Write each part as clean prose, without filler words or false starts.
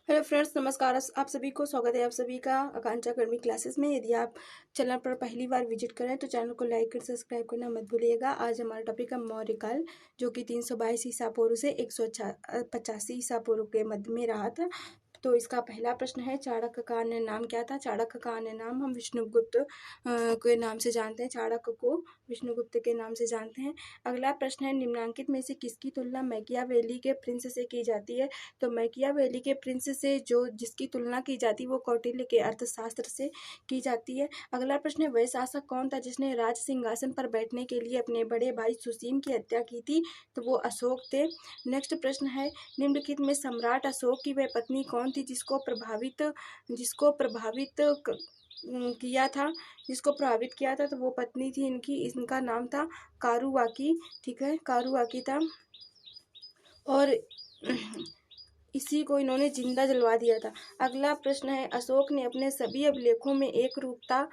Hello friends, नमस्कार। आप सभी को स्वागत है आप सभी का आकांक्षा अकेडमी क्लासेस में। यदि आप चैनल पर पहली बार विजिट करें तो चैनल को लाइक कर सब्सक्राइब करना मत भूलिएगा। आज हमारा टॉपिक है मौर्यकाल, जो कि 322 ईसा पूर्व से 185 ईसा पूर्व के मध्य में रहा था। तो इसका पहला प्रश्न है, चाणक्य का अन्य नाम क्या था? चाणक्य का अन्य नाम हम विष्णुगुप्त के नाम से जानते हैं। चाणक्य को विष्णुगुप्त के नाम से जानते हैं। अगला प्रश्न है, निम्नलिखित में से किसकी तुलना मैकियावेली के प्रिंस से की जाती है? तो मैकियावेली के प्रिंस से जो जिसकी तुलना की जाती है वो कौटिल्य के अर्थशास्त्र से की जाती है। अगला प्रश्न है, वह शासक कौन था जिसने राज सिंहासन पर बैठने के लिए अपने बड़े भाई सुसीम की हत्या की थी? तो वो अशोक थे। नेक्स्ट प्रश्न है, निम्नलिखित में सम्राट अशोक की वह पत्नी कौन थी जिसको प्रभावित किया था? तो वो पत्नी थी इनका नाम था कारुवाकी। ठीक है, कारुवाकी था। और इसी को इन्होंने जिंदा जलवा दिया था। अगला प्रश्न है, अशोक ने अपने सभी अभिलेखों में एक रूपता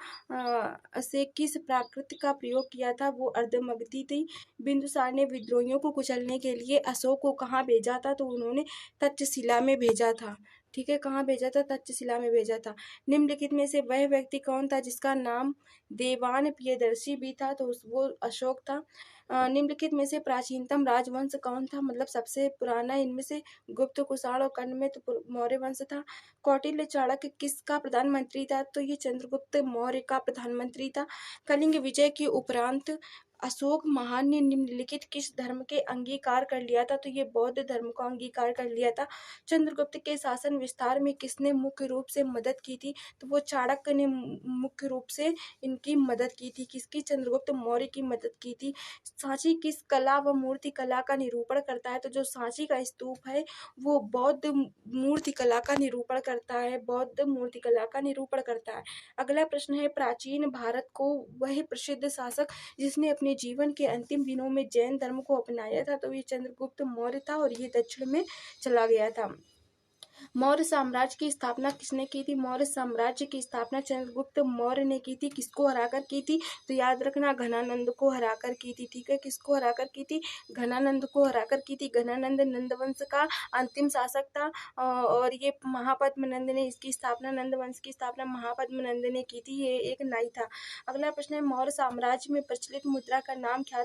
से किस प्राकृत का प्रयोग किया था? वो अर्धमगधी थी। बिंदुसार ने विद्रोहियों को कुचलने के लिए अशोक को कहाँ भेजा था? तो उन्होंने तक्षशिला में भेजा था। ठीक है, कहाँ भेजा था? तक्षशिला में भेजा था। निम्नलिखित में से वह व्यक्ति कौन था जिसका नाम देवान प्रियदर्शी भी था? तो वो अशोक था। निम्नलिखित में से प्राचीनतम राजवंश कौन था? मतलब सबसे पुराना इनमें से गुप्त, कुषाण और कर्ण में तो मौर्य वंश था। कौटिल्य चाणक्य किसका प्रधानमंत्री था? तो ये चंद्रगुप्त मौर्य का प्रधानमंत्री था। कलिंग विजय के उपरांत अशोक महान ने निम्नलिखित किस धर्म के अंगीकार कर लिया था? तो ये बौद्ध धर्म का अंगीकार कर लिया था। चंद्रगुप्त के शासन विस्तार में किसने मुख्य रूप से मदद की थी? तो वो चाणक्य ने मुख्य रूप से इनकी मदद की थी। किसकी? चंद्रगुप्त मौर्य की मदद की थी। सांची किस कला व मूर्ति कला का निरूपण करता है? तो जो सांची का स्तूप है वो बौद्ध मूर्ति कला का निरूपण करता है। बौद्ध मूर्ति कला का निरूपण करता है। अगला प्रश्न है, प्राचीन भारत को वह प्रसिद्ध शासक जिसने अपने जीवन के अंतिम दिनों में जैन धर्म को अपनाया था? तो ये चंद्रगुप्त मौर्य था और ये दक्षिण में चला गया था। मौर्य साम्राज्य की स्थापना किसने की थी? मौर्य साम्राज्य की स्थापना चंद्रगुप्त मौर्य ने की थी। किसको हराकर की थी? तो याद रखना, घनानंद को हराकर की थी। ठीक है, किसको हराकर की थी? घनानंद को हराकर की थी। घनानंद नंदवंश का अंतिम शासक था और ये महापद्मनंद ने इसकी स्थापना, नंदवंश की स्थापना महापद्मनंद ने की थी। ये एक नाई था। अगला प्रश्न है, मौर्य साम्राज्य में प्रचलित मुद्रा का नाम क्या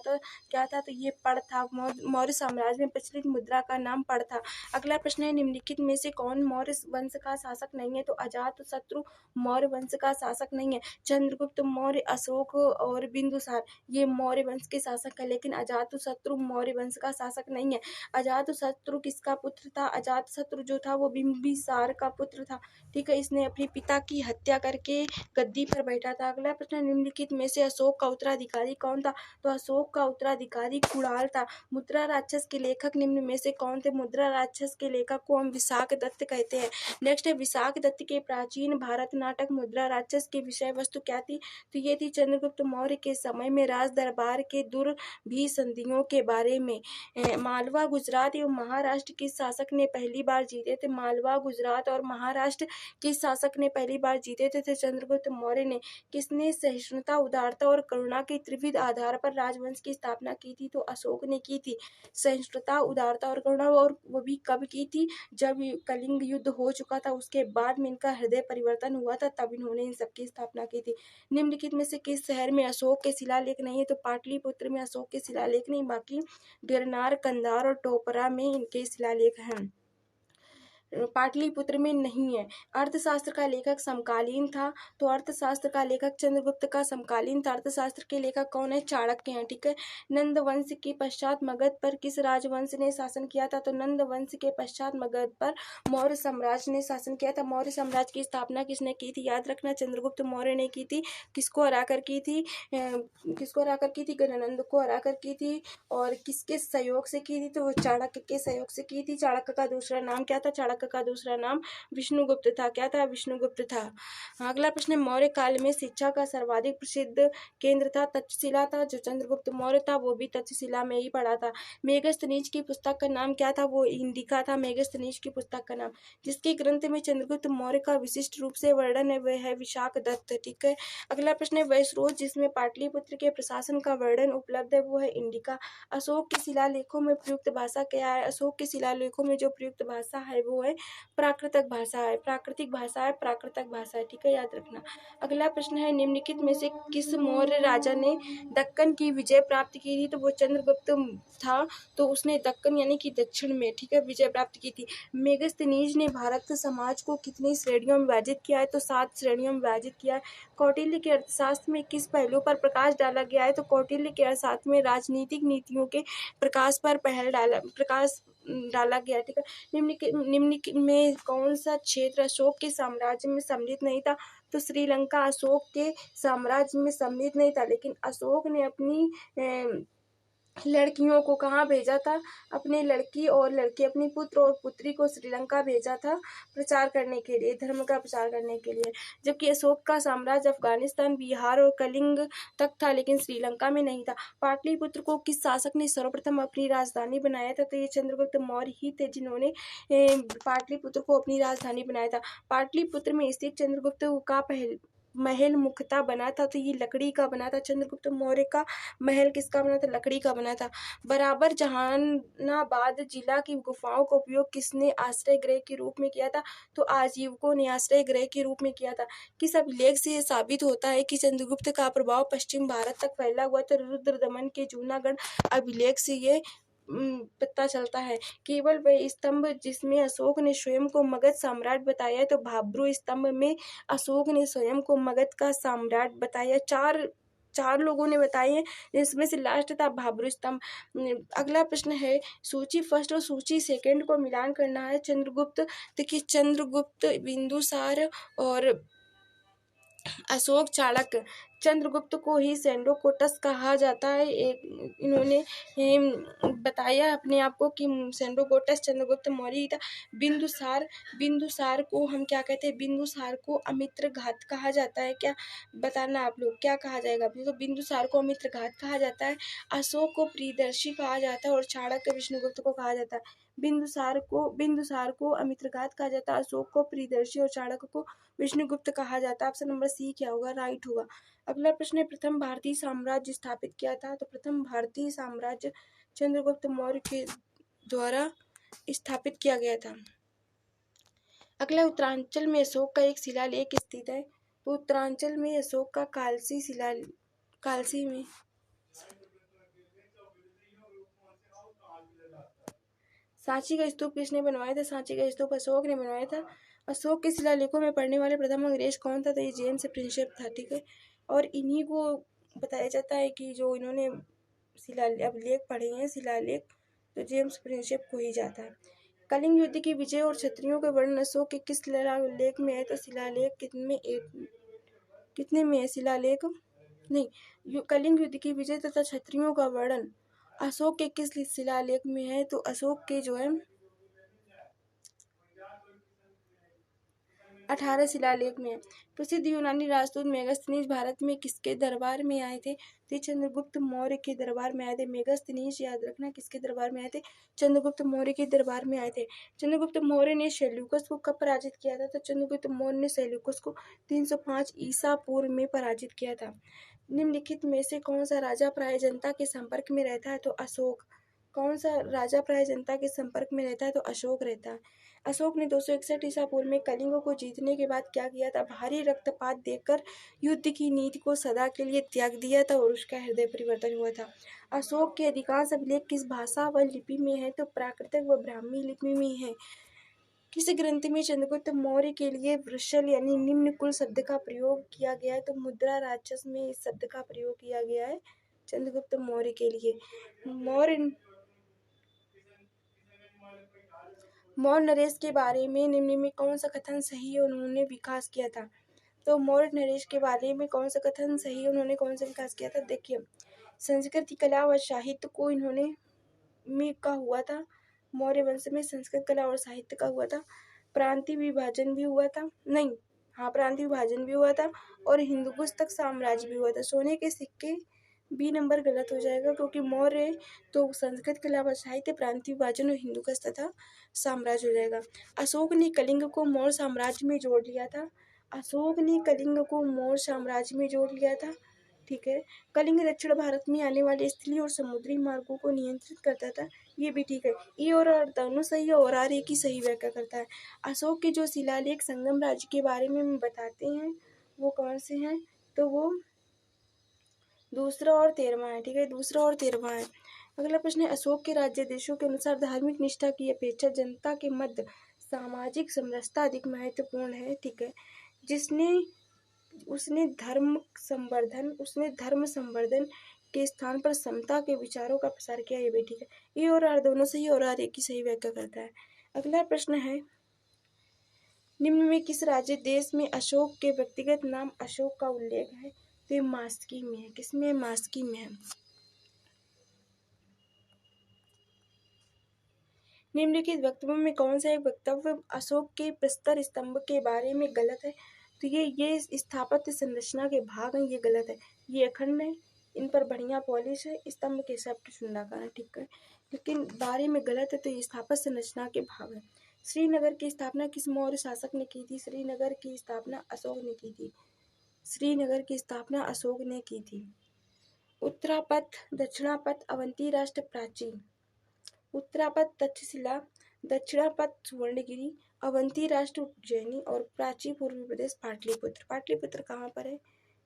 था? तो ये पड़ था। मौर्य साम्राज्य में प्रचलित मुद्रा का नाम पड़ था। अगला प्रश्न है, निम्नलिखित में से कौन मौर्य वंश का शासक नहीं है? तो अजातशत्रु मौर्य वंश का शासक नहीं है। चंद्रगुप्त मौर्य, अशोक और बिंदुसार ये मौर्य वंश के शासक है, लेकिन अजातशत्रु मौर्य वंश का शासक नहीं है। अजातशत्रु किसका पुत्र था? अजातशत्रु जो था वो बिंबिसार का पुत्र था। ठीक है, इसने अपने पिता की हत्या करके गद्दी पर बैठा था। अगला प्रश्न, निम्नलिखित में से अशोक का उत्तराधिकारी कौन था? तो अशोक का उत्तराधिकारी कुणाल था। मुद्रा राक्षस के लेखक निम्न में से कौन थे? मुद्रा राक्षस के लेखक को हम विशाख दत्त कहते हैं। नेक्स्ट है, विशाख दत्त के प्राचीन भारत नाटक मुद्रा राक्षस की विषय वस्तु क्या थी? तो ये थी चंद्रगुप्त मौर्य के समय में राज दरबार के दुर्भिसंधियों के बारे में। मालवा, गुजरात एवं महाराष्ट्र किस शासक ने पहली बार जीते थे? मालवा, गुजरात और महाराष्ट्र किस शासक ने पहली बार जीते थे? चंद्रगुप्त मौर्य ने। किसने सहिष्णुता, उदारता और करुणा के त्रिविध आधार पर राजवंश की स्थापना की थी? तो अशोक ने की थी। सहिष्णुता, उदारता और करुणा, और वो भी कब की थी? जब कलिंग युद्ध हो चुका था, उसके बाद में इनका हृदय परिवर्तन हुआ था, तब इन्होंने इन सबकी स्थापना की थी। निम्नलिखित में से किस शहर में अशोक के शिलालेख नहीं है? तो पाटलिपुत्र में अशोक के शिलालेख नहीं, बाकी गिरनार, कंधार और टोपरा में इनके शिलालेख हैं। पाटलिपुत्र में नहीं है। अर्थशास्त्र का लेखक समकालीन था, तो अर्थशास्त्र का लेखक चंद्रगुप्त का समकालीन था। अर्थशास्त्र के लेखक कौन है? चाणक्य हैं। ठीक है, नंद वंश के पश्चात मगध पर किस राजवंश ने शासन किया था? तो नंद वंश के पश्चात मगध पर मौर्य साम्राज्य ने शासन किया था। मौर्य साम्राज्य की स्थापना किसने की थी? याद रखना, चंद्रगुप्त मौर्य ने की थी। किसको हराकर की थी? गणानंद को हराकर की थी। और किसके सहयोग से की थी? तो वो चाणक्य के सहयोग से की थी। चाणक्य का दूसरा नाम क्या था? चाणक्य का दूसरा नाम विष्णुगुप्त था। क्या था? विष्णुगुप्त था। अगला प्रश्न, मौर्य काल में शिक्षा का सर्वाधिक प्रसिद्ध केंद्र था तक्षशिला था। जो चंद्रगुप्त मौर्य था वो भी तक्षशिला में ही पढ़ा था। मेगस्थनीज की पुस्तक का नाम क्या था? वो इंडिका था, मेगस्थनीज की पुस्तक का नाम। जिसके ग्रंथ में चंद्रगुप्त मौर्य का विशिष्ट रूप से वर्णन है वह है विशाख दत्त। ठीक है, अगला प्रश्न है, वैसरोज जिसमें पाटलिपुत्र के प्रशासन का वर्णन उपलब्ध है वो है इंडिका। अशोक के शिलालेखों में प्रयुक्त भाषा क्या है? अशोक के शिलालेखों में जो प्रयुक्त भाषा है वो है है? प्राकृतिक भाषा है, प्राकृतिक भाषा है, प्राकृतिक भाषा है, ठीक है, याद रखना। अगला प्रश्न है, निम्नलिखित में से किस मौर्य राजा ने दक्कन की विजय प्राप्त की थी? तो वो चंद्रगुप्त था, तो उसने दक्कन यानी कि दक्षिण में, ठीक है, विजय प्राप्त की थी। मेगस्थनीज ने भारत समाज को कितनी श्रेणियों में विभाजित किया है? तो 7 श्रेणियों में विभाजित किया है। कौटिल्य के अर्थशास्त्र में किस पहलू पर प्रकाश डाला गया है? तो कौटिल्य के अर्थशास्त्र में राजनीतिक नीतियों के प्रकाश पर प्रकाश डाला गया, ठीक है। निम्न में कौन सा क्षेत्र अशोक के साम्राज्य में सम्मिलित नहीं था? तो श्रीलंका अशोक के साम्राज्य में सम्मिलित नहीं था, लेकिन अशोक ने अपनी लड़कियों को कहाँ भेजा था? अपने लड़की और लड़के, अपनी पुत्र और पुत्री को श्रीलंका भेजा था प्रचार करने के लिए, धर्म का प्रचार करने के लिए। जबकि अशोक का साम्राज्य अफगानिस्तान, बिहार और कलिंग तक था, लेकिन श्रीलंका में नहीं था। पाटलिपुत्र को किस शासक ने सर्वप्रथम अपनी राजधानी बनाया था? तो ये चंद्रगुप्त मौर्य ही थे जिन्होंने पाटलिपुत्र को अपनी राजधानी बनाया था। पाटलिपुत्र में स्थित चंद्रगुप्त का महल मुख्यतः बना था, तो ये लकड़ी का बना था। चंद्रगुप्त मौर्य का महल किसका बना था? लकड़ी का बना था। बराबर जहानाबाद जिला की गुफाओं का उपयोग किसने आश्रय गृह के रूप में किया था? तो आजीवकों ने आश्रय गृह के रूप में किया था। किस अभिलेख से यह साबित होता है कि चंद्रगुप्त का प्रभाव पश्चिम भारत तक फैला हुआ? तो रुद्रदमन के जूनागढ़ अभिलेख से ये पता चलता है। केवल वह स्तंभ जिसमें अशोक ने स्वयं को मगध सम्राट बताया है, तो भाब्रू स्तंभ में अशोक ने स्वयं को मगध का सम्राट बताया। चार लोगों ने बताए हैं, जिसमें से लास्ट था भाब्रू स्तंभ। अगला प्रश्न है, सूची फर्स्ट और सूची सेकंड को मिलान करना है। चंद्रगुप्त, देखिए चंद्रगुप्त, बिंदुसार और अशोक, चाणक्य। चंद्रगुप्त को ही सेंडोकोटस कहा जाता है। इन्होंने बताया अपने आप को कि सेंडोकोटस चंद्रगुप्त मौर्य था। बिंदुसार को हम क्या कहते हैं? बिंदुसार को अमित्रघात कहा जाता है। क्या बताना आप लोग, क्या कहा जाएगा? तो बिंदुसार को अमित्रघात कहा जाता है। अशोक को प्रियदर्शी कहा जाता है और चाणक्य विष्णुगुप्त को कहा जाता है। बिंदुसार को अमित्रघात कहा जाता है, अशोक को प्रियदर्शी और चाणक्य को विष्णुगुप्त कहा जाता है। ऑप्शन नंबर सी क्या होगा? राइट होगा। अगला प्रश्न है, प्रथम भारतीय साम्राज्य स्थापित किया था? तो प्रथम भारतीय साम्राज्य चंद्रगुप्त मौर्य के द्वारा स्थापित किया गया था। अगला, उत्तरांचल में अशोक का एक शिलालेख स्थित है। तो उत्तरांचल में अशोक का कालसी में सांची का स्तूप किसने बनवाया था? सांची का स्तूप अशोक ने बनवाया था। अशोक के शिलालेखों में पढ़ने वाले प्रथम अंग्रेज कौन था? तो ये जेम्स प्रिंसेप था, ठीक है। और इन्हीं को बताया जाता है कि जो इन्होंने अभिलेख पढ़े हैं, शिलालेख, तो जेम्स प्रिंसेप को ही जाता है। कलिंग युद्ध की विजय और क्षत्रियों के वर्णन अशोक के किस शिलालेख में है? तो शिलालेख कितने में है? शिलालेख नहीं, कलिंग युद्ध की विजय तथा क्षत्रियों का वर्णन अशोक के किस शिलालेख में है? तो अशोक के जो है 18 शिलालेख में है। प्रसिद्ध यूनानी राजदूत मेगास्थनीज भारत में किसके दरबार में आए थे? तो चंद्रगुप्त मौर्य के दरबार में आए थे। मेगास्थनीज याद रखना किसके दरबार में आए थे? चंद्रगुप्त मौर्य के दरबार में आए थे। चंद्रगुप्त मौर्य ने सेल्यूकस को कब पराजित किया था? तो चंद्रगुप्त मौर्य ने सेल्यूकस को 305 ईसा पूर्व में पराजित किया था। निम्नलिखित में से कौन सा राजा प्राय जनता के संपर्क में रहता है? तो अशोक। कौन सा राजा प्राय जनता के संपर्क में रहता है? तो अशोक रहता है। अशोक ने 261 ईसा पूर्व में कलिंग को जीतने के बाद क्या किया था? भारी रक्तपात देखकर युद्ध की नीति को सदा के लिए त्याग दिया था और उसका हृदय परिवर्तन हुआ था। अशोक के अधिकांश अभिलेख किस भाषा व लिपि में है? तो प्राकृतिक व ब्राह्मी लिपि में है। किस ग्रंथ में चंद्रगुप्त मौर्य के लिए वृषल यानी निम्न कुल शब्द का प्रयोग किया गया है? तो मुद्रा राजस में इस शब्द का प्रयोग किया गया है चंद्रगुप्त मौर्य के लिए। मौर्य नरेश के बारे में निम्न में कौन सा कथन सही है? उन्होंने विकास किया था। तो मौर्य नरेश के बारे में कौन सा कथन सही है? उन्होंने कौन सा विकास किया था? देखिए, संस्कृत कला व साहित्य को इन्होंने में का हुआ था। मौर्य वंश में संस्कृत कला और साहित्य का हुआ था। प्रांतीय विभाजन भी हुआ था, नहीं, हाँ, प्रांतीय विभाजन भी हुआ था और हिंदुकुश तक साम्राज्य भी हुआ था। सोने के सिक्के, बी नंबर गलत हो जाएगा, क्योंकि मौर्य तो संस्कृत कला व साहित्य, प्रांतीय विभाजन और हिंदुकुश तथा साम्राज्य हो जाएगा। अशोक ने कलिंग को मौर्य साम्राज्य में जोड़ लिया था। अशोक ने कलिंग को मौर्य साम्राज्य में जोड़ लिया था, ठीक है। कलिंग दक्षिण भारत में आने वाले स्थलीय और समुद्री मार्गों को नियंत्रित करता था। ये भी ठीक है। ई और आर दोनों सही है और आर एक ही सही व्याख्या करता है। अशोक के जो शिलालेख संगम राज्य के बारे में बताते हैं वो कौन से हैं, तो वो दूसरा और 13वां है, ठीक है, दूसरा और 13वां है। अगला प्रश्न है, अशोक के राज्य देशों के अनुसार धार्मिक निष्ठा की अपेक्षा जनता के मध्य सामाजिक समरसता अधिक महत्वपूर्ण है, ठीक है। जिसने उसने धर्म संवर्धन के स्थान पर समता के विचारों का प्रसार किया, ये भी ठीक है। ये और आर दोनों सही और आर एक ही सही व्याख्या करता है। अगला प्रश्न है, निम्न में किस राज्य देश में अशोक के व्यक्तिगत नाम अशोक का उल्लेख है, तो ये मास्की में है। किसमें? मास्की में है। निम्नलिखित वक्तव्यों में कौन सा एक वक्तव्य अशोक के प्रस्तर स्तंभ के बारे में गलत है, तो ये स्थापत्य संरचना के भाग हैं, ये गलत है। ये अखंड है, इन पर बढ़िया पॉलिश है, स्तंभ के शब्द शुंडाकार है, ठीक है, लेकिन बारे में गलत है, तो ये स्थापत्य संरचना के भाग है। श्रीनगर की स्थापना किस मौर्य शासक ने की थी? श्रीनगर की स्थापना अशोक ने की थी। श्रीनगर की स्थापना अशोक ने की थी। उत्तरापथ, दक्षिणापथ, अवंती राष्ट्र, प्राची। उत्तरापथ तक्षशिला, दक्षिणापथ सुवर्णगिरी, अवंती राष्ट्र उज्जैनी और प्राची पूर्वी प्रदेश पाटलिपुत्र। पाटलिपुत्र कहाँ पर है?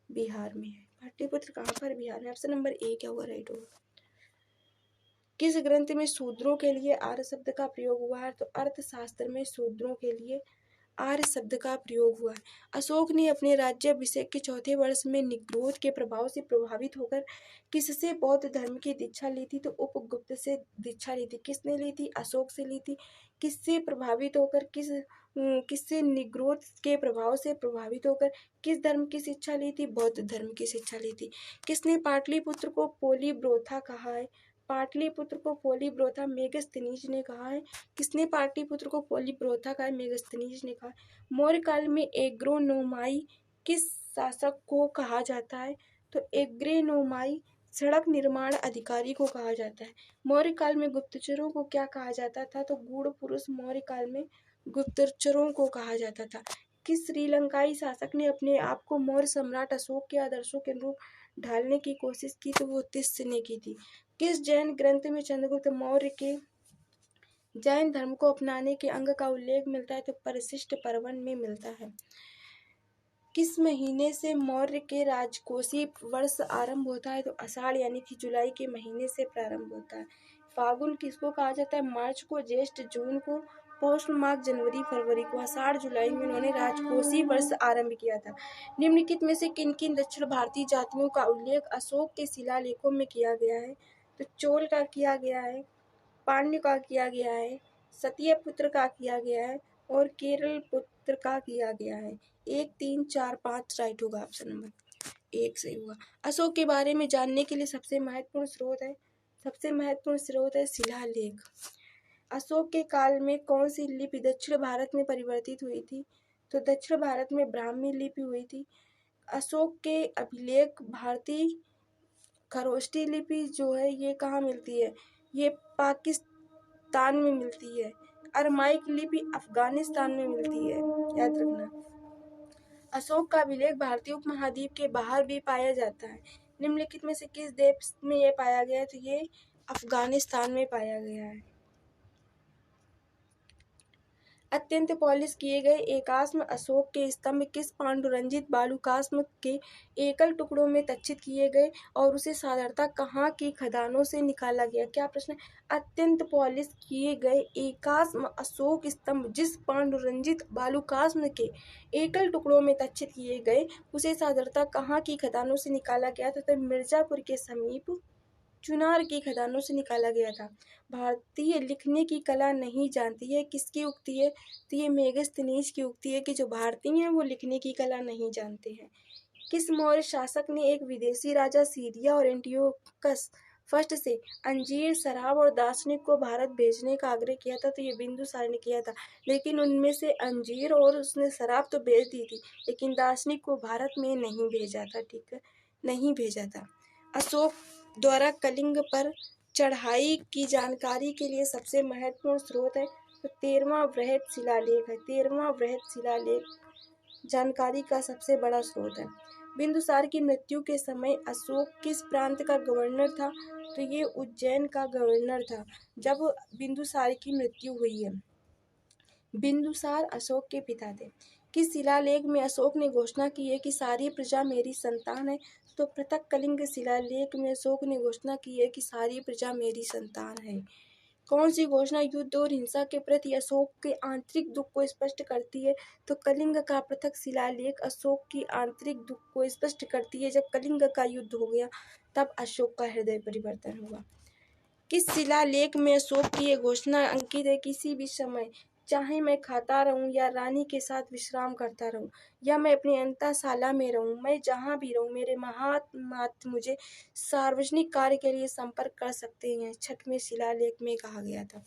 बिहार में है। पाटलिपुत्र कहाँ पर? बिहार में। ऑप्शन नंबर ए क्या होगा? राइट होगा। किस ग्रंथ में शूद्रों के लिए आर्य शब्द का प्रयोग हुआ है? तो अर्थशास्त्र में शूद्रों के लिए आर्य शब्द का प्रयोग हुआ है। अशोक ने अपने राज्याभिषेक के चौथे वर्ष में निग्रोध के प्रभाव से प्रभावित होकर किससे बौद्ध धर्म की दीक्षा ली थी? तो उपगुप्त से दीक्षा ली थी। किसने ली थी? अशोक से ली थी। किससे प्रभावित होकर? किससे निग्रोध के प्रभाव से प्रभावित होकर किस धर्म की शिक्षा ली थी? बौद्ध धर्म की शिक्षा ली थी। किसने पाटलिपुत्र को पोलीब्रोथा कहा है? पाटलिपुत्र को पोलीब्रोथा मेगस्थनीज ने कहा है। किसने पाटलिपुत्र को पोलीब्रोथा कहा है? मेगस्थनीज ने कहा। मौर्य काल में एग्रोनोमाई किस शासक को कहा जाता है? तो एग्रोनोमाई सड़क निर्माण अधिकारी को कहा जाता है। मौर्य काल में गुप्तचरों को क्या कहा जाता था? तो गूढ़ पुरुष मौर्य काल में गुप्तचरों को कहा जाता था। किस श्रीलंकाई शासक ने अपने आप को मौर्य सम्राट अशोक के आदर्शों के अनुरूप ढालने की कोशिश की? तो वो तिस्य ने की थी। किस जैन ग्रंथ में चंद्रगुप्त मौर्य के जैन धर्म को अपनाने के अंग का उल्लेख मिलता है? तो परिशिष्ट पर्वन में मिलता है। किस महीने से मौर्य के राजकोषीय वर्ष आरंभ होता है? तो आषाढ़ यानी कि जुलाई के महीने से प्रारंभ होता है। फागुन किसको कहा जाता है? मार्च को, ज्येष्ठ जून को, पौष माघ जनवरी फरवरी को, आषाढ़ जुलाई में उन्होंने राजकोषीय वर्ष आरंभ किया था। निम्नलिखित में से किन किन दक्षिण भारतीय जातियों का उल्लेख अशोक के शिलालेखों में किया गया है? तो चोल का किया गया है, पांड्य का किया गया है, सतीय पुत्र का किया गया है और केरल पुत्र का किया गया है। 1, 3, 4, 5 राइट होगा। ऑप्शन नंबर 1 सही होगा। अशोक के बारे में जानने के लिए सबसे महत्वपूर्ण स्रोत है शिलालेख। अशोक के काल में कौन सी लिपि दक्षिण भारत में परिवर्तित हुई थी? तो दक्षिण भारत में ब्राह्मी लिपि हुई थी। अशोक के अभिलेख भारतीय खरोष्टी लिपि जो है ये कहाँ मिलती है? ये पाकिस्तान में मिलती है। अरमाइक लिपि अफगानिस्तान में मिलती है, याद रखना। अशोक का अभिलेख भारतीय उपमहाद्वीप के बाहर भी पाया जाता है। निम्नलिखित में से किस देश में यह पाया गया है? तो ये अफगानिस्तान में पाया गया है। अत्यंत पॉलिश किए गए एकाश्म अशोक के स्तंभ किस पांडुरंजित बालुकाश्म के एकल टुकड़ों में तक्षित किए गए और उसे साधारणतः कहाँ की खदानों से निकाला गया? क्या प्रश्न है? अत्यंत पॉलिश किए गए एकाश्म अशोक स्तंभ जिस पांडुरंजित बालुकाश्म के एकल टुकड़ों में तक्षित किए गए उसे साधारणतः कहाँ की खदानों से निकाला गया था? तो मिर्जापुर के समीप चुनार की खदानों से निकाला गया था। भारतीय लिखने की कला नहीं जानती है, किसकी उक्ति है? तो ये मेगस्थनीज की उक्ति है कि जो भारतीय हैं वो लिखने की कला नहीं जानते हैं। किस मौर्य शासक ने एक विदेशी राजा सीरिया और एंटियोकस फर्स्ट से अंजीर, शराब और दार्शनिक को भारत भेजने का आग्रह किया था? तो ये बिंदुसार ने किया था। लेकिन उनमें से अंजीर और उसने शराब तो भेज दी थी, लेकिन दार्शनिक को भारत में नहीं भेजा था, ठीक है, नहीं भेजा था। अशोक द्वारा कलिंग पर चढ़ाई की जानकारी के लिए सबसे महत्वपूर्ण स्रोत है तो 13वां बृहद शिलालेख है। 13वां बृहद शिलालेख जानकारी का सबसे बड़ा स्रोत है। बिंदुसार की मृत्यु के समय अशोक किस प्रांत का गवर्नर था? तो ये उज्जैन का गवर्नर था जब बिंदुसार की मृत्यु हुई है। बिंदुसार अशोक के पिता थे। किस शिलालेख में अशोक ने घोषणा की है कि सारी प्रजा मेरी संतान है? तो पृथक कलिंग शिलालेख में अशोक ने घोषणा की है कि सारी प्रजा मेरी संतान है। कौन सी घोषणा युद्ध और हिंसा के प्रति अशोक के आंतरिक दुख को स्पष्ट करती है? तो कलिंग का पृथक शिलालेख अशोक की आंतरिक दुख को स्पष्ट करती है। जब कलिंग का युद्ध हो गया तब अशोक का हृदय परिवर्तन हुआ। किस शिलालेख में अशोक की ये घोषणा अंकित है? किसी भी समय, चाहे मैं खाता रहूं या रानी के साथ विश्राम करता रहूं या मैं अपनी अंतःशाला में रहूं, मैं जहां भी रहूं, मेरे महात्मा मुझे सार्वजनिक कार्य के लिए संपर्क कर सकते हैं, छठवें शिलालेख में कहा गया था।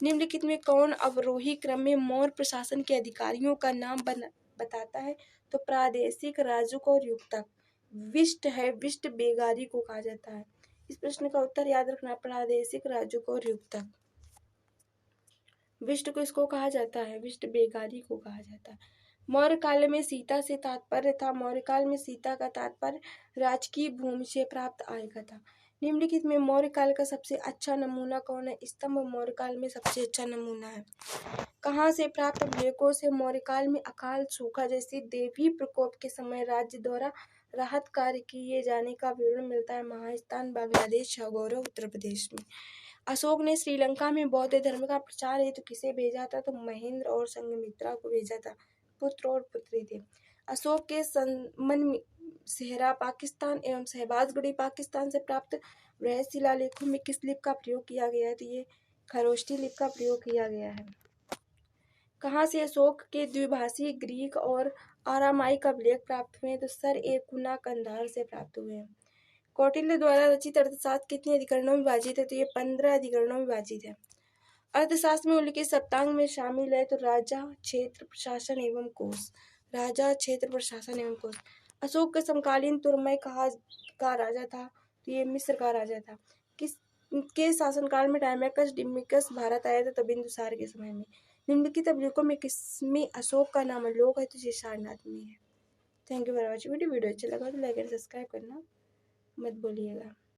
निम्नलिखित में कौन अवरोही क्रम में मौर्य प्रशासन के अधिकारियों का नाम बताता है? तो प्रादेशिक, राजूक और युक्तक। विष्ट है, विष्ट बेगारी को कहा जाता है। इस प्रश्न का उत्तर याद रखना, प्रादेशिक, राजूक और युक्तक। विष्ट को इसको कहा जाता है, विष्ट बेगारी को कहा जाता है। मौर्य काल में सीता से तात्पर्य था? मौर्य काल में सीता का तात्पर्य राजकीय भूमि से प्राप्त आय का था। निम्नलिखित में मौर्य काल का सबसे अच्छा नमूना कौन है? स्तंभ मौर्य काल में सबसे अच्छा नमूना है। कहाँ से प्राप्त अभिलेखों से मौर्य काल में अकाल, सूखा जैसे देवी प्रकोप के समय राज्य द्वारा राहत कार्य किए जाने का विवरण मिलता है? महास्थान, बांग्लादेश, छगौरा, उत्तर प्रदेश में। अशोक ने श्रीलंका में बौद्ध धर्म का प्रचार हेतु किसे भेजा था? तो महेंद्र और संघमित्रा को भेजा था। पुत्र और पुत्री थे। अशोक के मन सेहरा पाकिस्तान एवं शहबाजगढ़ी पाकिस्तान से प्राप्त बृहद शिलालेखों में किस लिपि का प्रयोग किया गया है? तो ये खरोष्ठी लिपि का प्रयोग किया गया है। कहाँ से अशोक के द्विभाषी ग्रीक और आरामाइक अभिलेख प्राप्त हुए हैं? तो सर ए कुना कंधार से प्राप्त हुए हैं। कौटिल्य द्वारा रचित अर्थशास्त्र कितने अधिकरणों में विभाजित है? तो ये 15 अधिकरणों में विभाजित है। अर्थशास्त्र में उल्लिखित सप्तांग में शामिल है? तो राजा, क्षेत्र, प्रशासन एवं कोश। राजा, क्षेत्र, प्रशासन एवं कोश। अशोक के समकालीन तुर्मय का राजा था? तो ये मिस्र का राजा था। किसके शासनकाल में टाइमैकस डिमिकस भारत आया था? तो बिंदुसार के समय में। निम्नलिखित अभिलेखों में किसमें अशोक का नाम लोक है? तो ये सारनाथ में है। Thank you for watching video अच्छा लगा तो लाइक एंड सब्सक्राइब करना मत भूलिएगा।